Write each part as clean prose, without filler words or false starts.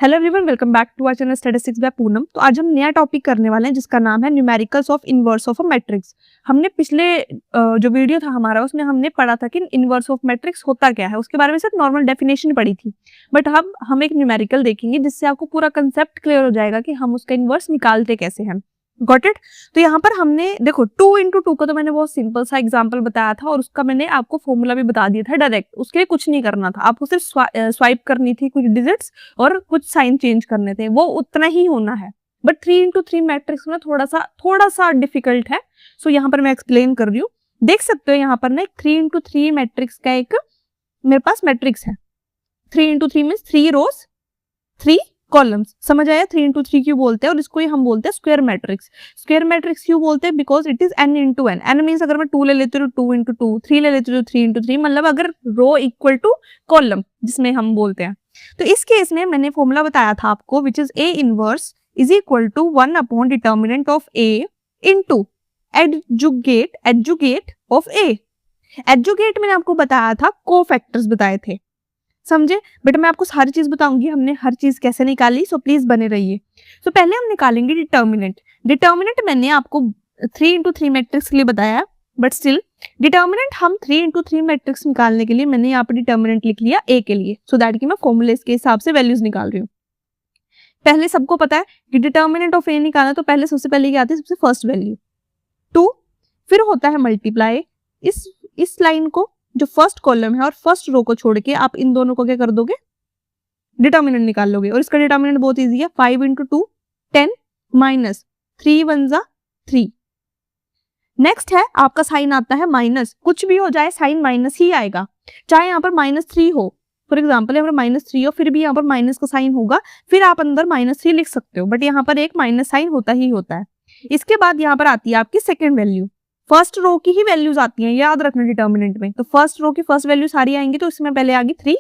Hello everyone, welcome back to our channel statistics by Poonam. तो आज हम नया टॉपिक करने वाले हैं जिसका नाम है numericals of inverse of a matrix. हमने पिछले जो वीडियो था हमारा उसमें हमने पढ़ा था कि इनवर्स ऑफ मैट्रिक्स होता क्या है, उसके बारे में सिर्फ नॉर्मल डेफिनेशन पढ़ी थी। बट अब हम एक न्यूमेरिकल देखेंगे जिससे आपको पूरा कंसेप्ट क्लियर हो जाएगा कि हम उसका इनवर्स निकालते कैसे हैं। Got it. तो यहाँ पर हमने देखो 2 × 2 का तो मैंने बहुत सिंपल सा एग्जांपल बताया था और उसका मैंने आपको फॉर्मूला भी बता दिया था डायरेक्ट। उसके लिए कुछ नहीं करना था, आपको सिर्फ स्वाइप करनी थी कुछ डिजिट्स और कुछ साइन चेंज करने थे, वो उतना ही होना है। बट 3 × 3 मैट्रिक्स में थोड़ा सा डिफिकल्ट है। सो यहाँ पर मैं एक्सप्लेन कर रही हूँ। देख सकते हो यहाँ पर ना 3 × 3 मैट्रिक्स का एक मेरे पास मैट्रिक्स है। 3 × 3 मीन्स 3 रोज 3 कॉलम्स। समझ आया 3 × 3 क्यों बोलते हैं, और इसको ही हम बोलते हैं स्क्वायर मैट्रिक्स। स्क्वायर मैट्रिक्स क्यों बोलते हैं? Because it is n × n। n means अगर मैं 2 ले लेती हूँ 2 × 2, 3 ले लेती हूँ 3 × 3, मतलब अगर रो इक्वल टू कॉलम जिसमें हम बोलते हैं। तो इस केस में मैंने फॉर्मूला बताया था आपको which is A inverse is equal to 1 determinant of A into adjugate of A। Adjugate मैंने आपको बताया था, कोफैक्टर्स बताए थे, समझे? बट मैं आपको सारी चीज बताऊंगी हमने हर चीज कैसे निकाली, सो प्लीज बने रहिए। सो पहले हम निकालेंगे डिटर्मिनेंट। डिटर्मिनेंट मैंने आपको 3 × 3 मैट्रिक्स के लिए बताया, बट स्टिल डिटर्मिनेंट हम 3 × 3 मैट्रिक्स निकालने के लिए मैंने यहाँ पर डिटर्मिनेंट लिख लिया A के लिए, सो दैट कि मैं फॉर्मूले के हिसाब से वैल्यूज निकाल रही हूँ। पहले सबको पता है कि डिटर्मिनेंट ऑफ A निकालना, तो पहले सबसे पहले क्या आती है? सबसे फर्स्ट वैल्यू 2, फिर होता है मल्टीप्लाई इस लाइन को जो फर्स्ट कॉलम है और फर्स्ट रो को छोड़ के आप इन दोनों को क्या कर दोगे? डिटर्मिनेंट निकाल लोगे। और इसका डिटर्मिनेंट बहुत इजी है, 5 × 2 10 माइनस 3 1 जा 3। नेक्स्ट है आपका साइन आता है माइनस, कुछ भी हो जाए साइन माइनस ही आएगा, चाहे यहाँ पर -3 हो। फॉर एग्जाम्पल यहाँ पर -3 हो फिर भी यहाँ पर माइनस का साइन होगा, फिर आप अंदर -3 लिख सकते हो, बट यहाँ पर एक माइनस साइन होता ही होता है। इसके बाद यहाँ पर आती है आपकी सेकेंड वैल्यू। फर्स्ट रो की ही वैल्यूज आती हैं, याद रखना डिटर्मिनेंट में। तो फर्स्ट रो की फर्स्ट वैल्यू सारी आएंगी, तो इसमें पहले आ गई 3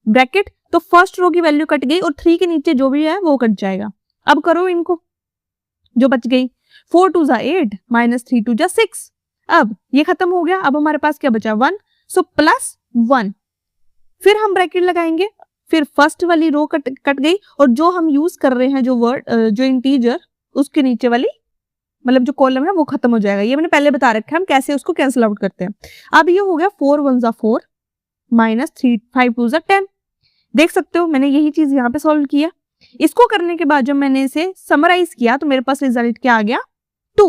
ब्रैकेट, तो फर्स्ट रो की वैल्यू कट गई और 3 के नीचे जो भी है वो कट जाएगा। अब करो इनको, जो बच गई 4 2 जा 8 -3 2 जा 6। अब ये खत्म हो गया, अब हमारे पास क्या बचा 1, सो +1। फिर हम ब्रैकेट लगाएंगे, फिर फर्स्ट वाली रो कट गई और जो हम यूज कर रहे हैं जो वर्ड जो इंटीजर उसके नीचे वाली मतलब जो कॉलम है वो खत्म हो जाएगा। ये मैंने पहले बता रखा है हम कैसे उसको कैंसिल आउट करते हैं। अब ये हो गया 4 1 जा 4 -3 5 2 जा 10। देख सकते हो मैंने यही चीज यहाँ पे सॉल्व किया। इसको करने के बाद जब मैंने इसे समराइज किया तो मेरे पास रिजल्ट क्या आ गया 2।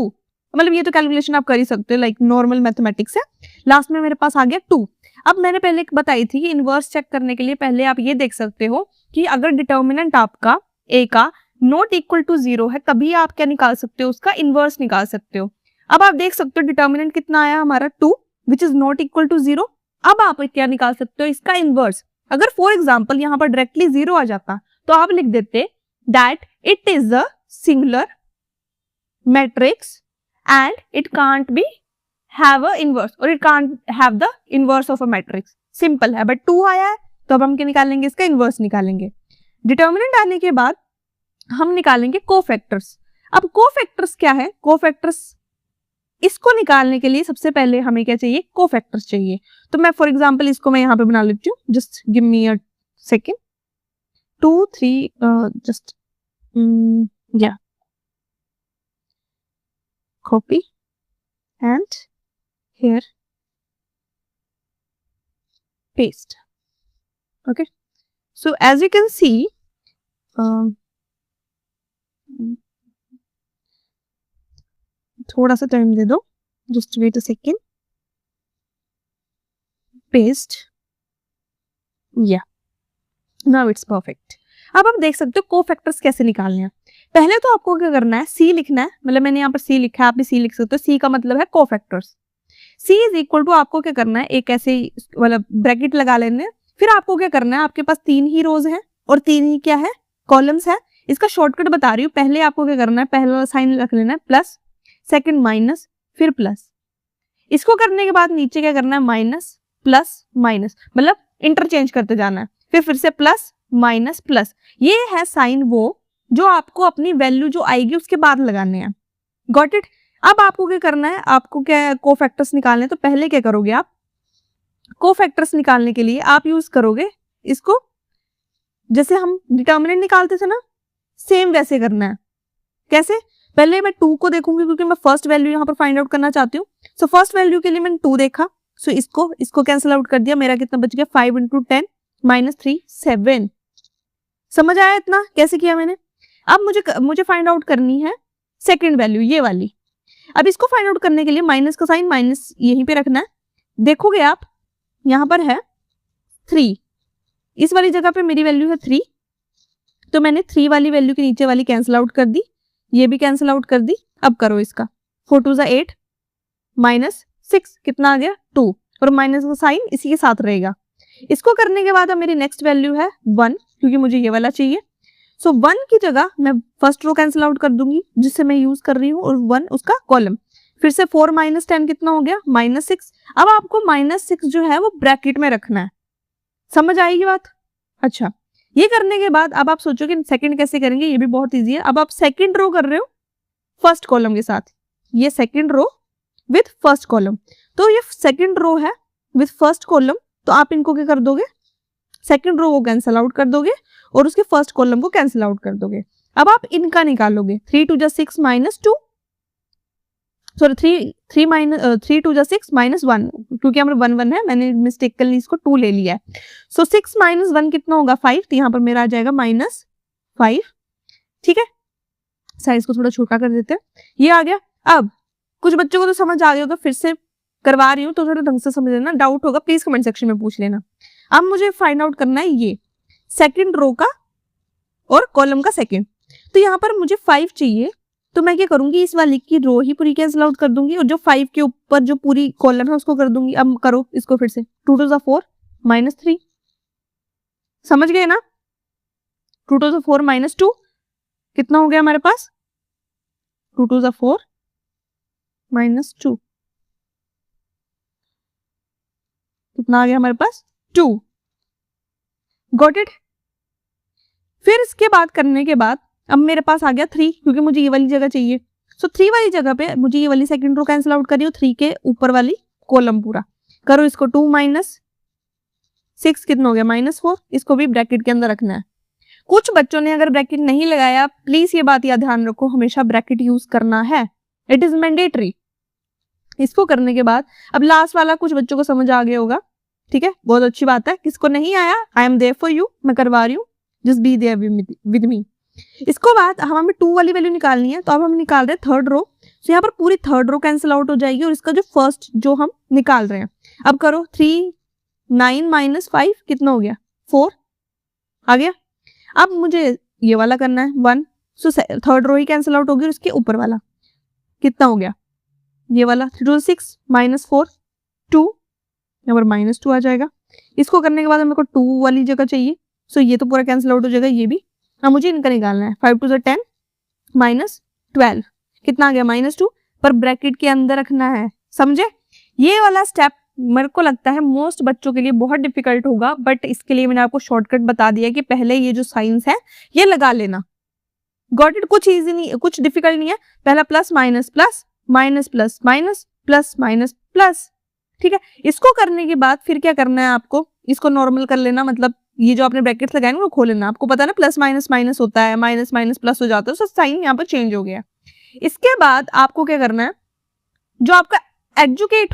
मतलब ये तो कैलकुलेशन आप कर ही सकते हो, लाइक नॉर्मल मैथमेटिक्स है। लास्ट में मेरे पास आ गया 2। अब मैंने पहले बताई थी कि इनवर्स चेक करने के लिए पहले आप ये देख सकते हो कि अगर डिटर्मिनेंट आपका A का नॉट इक्वल टू 0 है तभी आप क्या निकाल सकते हो? उसका इनवर्स निकाल सकते हो। अब आप देख सकते हो डिटर्मिनेंट कितना आया हमारा 2 which is not equal to 0। अब आप क्या निकाल सकते हो? इसका इनवर्स। अगर फॉर एग्जाम्पल यहाँ पर डायरेक्टली 0 आ जाता तो आप लिख देते that it is a singular matrix and it can't be have a inverse और it can't have the inverse of a matrix. Simple है, बट 2 आया है तो अब हम क्या निकालेंगे? इसका इनवर्स निकालेंगे। डिटर्मिनेंट आने के बाद हम निकालेंगे कोफैक्टर्स। अब कोफैक्टर्स क्या है? कोफैक्टर्स इसको निकालने के लिए सबसे पहले हमें क्या चाहिए? कोफैक्टर्स चाहिए। तो मैं फॉर एग्जांपल इसको मैं यहाँ पे बना लेती हूँ, just give me a second 2 3 just या copy and here paste. Okay, so as you can see थोड़ा सा टाइम दे दो, just wait a second. Paste, या नाउ इट्स परफेक्ट। अब आप देख सकते हो कोफैक्टर्स कैसे निकालने हैं। पहले तो आपको क्या करना है? C लिखना है, मतलब मैंने यहाँ पर C लिखा है, आप भी C लिख सकते हो। C का मतलब है cofactors. C is equal to आपको क्या करना है? एक ऐसे मतलब ब्रैकेट लगा लेने। फिर आपको क्या करना है? आपके पास 3 ही रोज हैं और 3 ही क्या है? कॉलम्स है। इसका शॉर्टकट बता रही हूँ। पहले आपको क्या करना है? पहला साइन रख लेना है प्लस, सेकेंड माइनस, फिर प्लस। इसको करने के बाद नीचे क्या करना है? माइनस प्लस माइनस, मतलब इंटरचेंज करते जाना है। फिर से प्लस माइनस प्लस। ये है साइन वो जो आपको अपनी वैल्यू जो आएगी उसके बाद लगाने हैं। Got it. अब आपको क्या करना है? आपको क्या कोफैक्टर्स निकालने हैं, तो पहले क्या करोगे आप? कोफैक्टर्स निकालने के लिए आप यूज करोगे इसको जैसे हम डिटर्मिनेंट निकालते थे ना, सेम वैसे करना है। कैसे? पहले मैं 2 को देखूंगी क्योंकि मैं फर्स्ट वैल्यू यहाँ पर फाइंड आउट करना चाहती हूँ। सो फर्स्ट वैल्यू के लिए मैंने 2 देखा, सो इसको कैंसिल आउट कर दिया, मेरा कितना बच गया 5 × 10 - 3 7। समझ आया इतना कैसे किया मैंने? अब मुझे फाइंड आउट करनी है सेकंड वैल्यू, ये वाली। अब इसको फाइंड आउट करने के लिए माइनस का साइन माइनस यहीं पे रखना है। देखोगे आप यहाँ पर है 3, इस वाली जगह पे मेरी वैल्यू है 3, तो मैंने 3 वाली वैल्यू के नीचे वाली कैंसिल आउट कर दी, ये भी कैंसिल आउट कर दी। अब करो इसका, 4 2 8 -6 कितना आ गया 2, और माइनस का साइन इसी के साथ रहेगा। इसको करने के बाद अब मेरी नेक्स्ट वैल्यू है 1, क्योंकि मुझे ये वाला चाहिए। सो 1 की जगह मैं फर्स्ट रो कैंसिल आउट कर दूंगी जिससे मैं यूज कर रही हूँ, और 1 उसका कॉलम। फिर से 4 - 10 कितना हो गया -6। अब आपको -6 जो है वो ब्रैकेट में रखना है। समझ आएगी बात? अच्छा, ये करने के बाद अब आप सोचो कि सेकंड कैसे करेंगे, ये भी बहुत इजी है। अब आप सेकंड रो कर रहे हो फर्स्ट कॉलम के साथ, ये second row with first column, तो ये सेकंड रो है विथ फर्स्ट कॉलम, तो आप इनको क्या कर दोगे, सेकंड रो को कैंसिल आउट कर दोगे और उसके फर्स्ट कॉलम को कैंसिल आउट कर दोगे। अब आप इनका निकालोगे, 3 2 6 -2, सॉरी 3 2 6 -1, क्योंकि हमारे 1 1 है, मैंने मिस्टेकली इसको 2 ले लिया है। सो 6 - 1 कितना होगा 5, तो यहाँ पर मेरा आ जाएगा -5। ठीक है, साइज को थोड़ा छोटा कर देते हैं, ये आ गया। अब कुछ बच्चों को तो समझ आ गया होगा, फिर से करवा रही हूँ तो थोड़ा ढंग से समझ लेना, डाउट होगा प्लीज कमेंट सेक्शन में पूछ लेना। अब मुझे फाइंड आउट करना है ये सेकंड रो का और कॉलम का सेकंड, तो यहाँ पर मुझे 5 चाहिए, तो मैं क्या करूंगी, इस वाली की रो ही पूरी कैंसिल आउट कर दूंगी और जो 5 के ऊपर जो पूरी कॉलम है उसको कर दूंगी। अब करो इसको फिर से, 2 2 4 -3, समझ गए ना? 2 2 4 -2 कितना हो गया हमारे पास, 2 2 4 -2 कितना आ गया हमारे पास 2। Got it? फिर इसके बाद करने के बाद अब मेरे पास आ गया 3, क्योंकि मुझे ये वाली जगह चाहिए। सो 3 वाली जगह पे मुझे ये वाली सेकंड रो कैंसिल आउट करी, 3 के ऊपर वाली कॉलम पूरा करो इसको। 2 - 6 कितना हो गया -4, इसको भी ब्रैकेट के अंदर रखना है। कुछ बच्चों ने अगर ब्रैकेट नहीं लगाया, प्लीज ये बात याद ध्यान रखो, हमेशा ब्रैकेट यूज करना है, इट इज मैंडेटरी। इसको करने के बाद अब लास्ट वाला कुछ बच्चों को समझ आ गया होगा, ठीक है, बहुत अच्छी बात है। किसको नहीं आया, I am there for you, मैं करवा रही हूँ, just be there with me. इसको बाद हमें 2 वाली वैल्यू निकालनी है, तो अब हम निकाल रहे हैं थर्ड रो, तो यहाँ पर पूरी थर्ड रो कैंसिल आउट हो जाएगी और इसका जो फर्स्ट जो हम निकाल रहे हैं, अब करो 3 9 - 5 कितना हो गया 4 आ गया। अब मुझे ये वाला करना है 1, सो थर्ड रो ही कैंसिल आउट होगी और इसके ऊपर वाला कितना हो गया ये वाला, 3 2 6 -4 2, यहाँ पर -2 आ जाएगा। इसको करने के बाद मेरे को 2 वाली जगह चाहिए, सो ये तो पूरा कैंसिल आउट हो जाएगा, ये भी। अब मुझे इनका निकालना है, 5 2 10 -12 कितना आ गया -2, पर ब्रैकेट के अंदर रखना है, समझे? ये वाला स्टेप मेरे को लगता है मोस्ट बच्चों के लिए बहुत डिफिकल्ट होगा, बट इसके लिए मैंने आपको शॉर्टकट बता दिया कि पहले ये जो साइंस है ये लगा लेना। Got it? कुछ इजी नहीं, कुछ डिफिकल्ट नहीं है। पहला plus minus plus minus plus minus plus minus plus, ठीक है। इसको करने के बाद फिर क्या करना है आपको, इसको नॉर्मल कर लेना, मतलब ये जो आपने ब्रैकेट्स लगाए ना वो खोल लेना। आपको पता है ना प्लस माइनस माइनस होता है, माइनस माइनस प्लस हो जाता है, तो साइन यहाँ पर चेंज हो गया। इसके बाद आपको क्या करना है, जो आपका एडजुकेट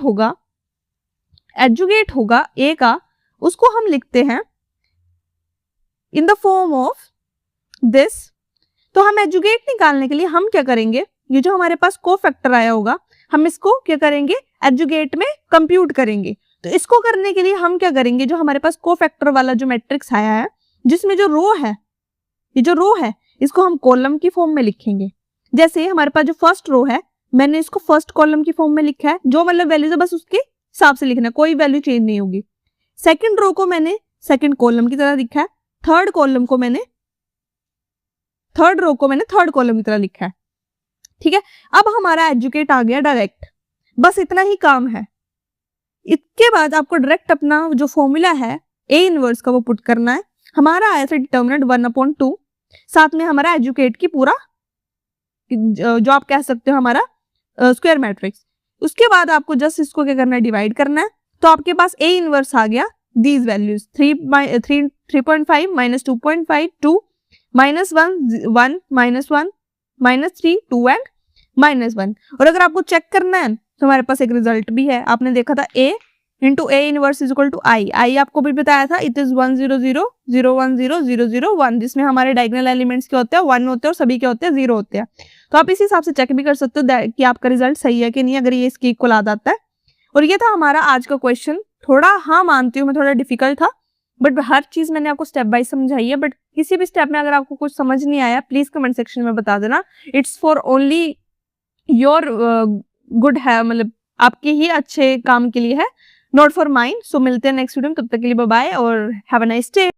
होगा ए का, उसको हम लिखते हैं in the form of this. तो हम एडजुकेट निकालने के लिए हम क्या करेंगे, ये जो हमारे पास कोफैक्टर आया होगा हम इसको क्या करेंगे एडजुकेट में कंप्यूट करेंगे। तो इसको करने के लिए हम क्या करेंगे, जो हमारे पास कोफैक्टर वाला जो मैट्रिक्स आया है जिसमें जो रो है, ये जो रो है इसको हम कॉलम की फॉर्म में लिखेंगे। जैसे हमारे पास जो फर्स्ट रो है मैंने इसको फर्स्ट कॉलम की फॉर्म में लिखा है, जो मतलब वैल्यूज है बस उसके हिसाब से लिखना, कोई वैल्यू चेंज नहीं होगी। सेकंड रो को मैंने सेकंड कॉलम की तरह लिखा है, थर्ड रो को मैंने थर्ड कॉलम की तरह लिखा है, ठीक है। अब हमारा एडजुकेट आ गया डायरेक्ट, बस इतना ही काम है। इसके बाद आपको डायरेक्ट अपना जो फॉर्मूला है ए इनवर्स का वो पुट करना है। हमारा आया था डिटर्मिनेंट 1/2, साथ में हमारा एडजुकेट की पूरा जो आप कह सकते हो हमारा स्क्वायर मैट्रिक्स। उसके बाद आपको जस्ट इसको क्या करना है, डिवाइड करना है। तो आपके पास ए इनवर्स आ गया these values 3.5 minus 2.5 2 minus 1 1 minus 1 minus 3 2 and minus 1। और अगर आपको चेक करना है तो हमारे पास एक रिजल्ट भी है, आपने देखा था a into A inverse is equal to I आपको भी बताया था, इट इज 1 0 0 0 1 0 0 0 1, जिसमें हमारे डायगोनल एलिमेंट्स के होते हैं 1 होते हैं और सभी के होते हैं 0 होते हैं। तो आप इसी हिसाब से चेक भी कर सकते हो कि आपका रिजल्ट सही है कि नहीं, अगर ये इसके इक्वल आ जाता है। और ये था हमारा आज का क्वेश्चन। थोड़ा, हाँ मानती हूँ मैं, थोड़ा डिफिकल्ट था, बट हर चीज मैंने आपको स्टेप बाय समझाई है। बट किसी भी स्टेप में अगर आपको कुछ समझ नहीं आया, प्लीज कमेंट सेक्शन में बता देना। It's for only your good है, मतलब आपके ही अच्छे काम के लिए है, नॉट फॉर माइन। सो मिलते हैं नेक्स्ट वीडियो में, तब तक के लिए बाय बाय और हैव अ नाइस डे।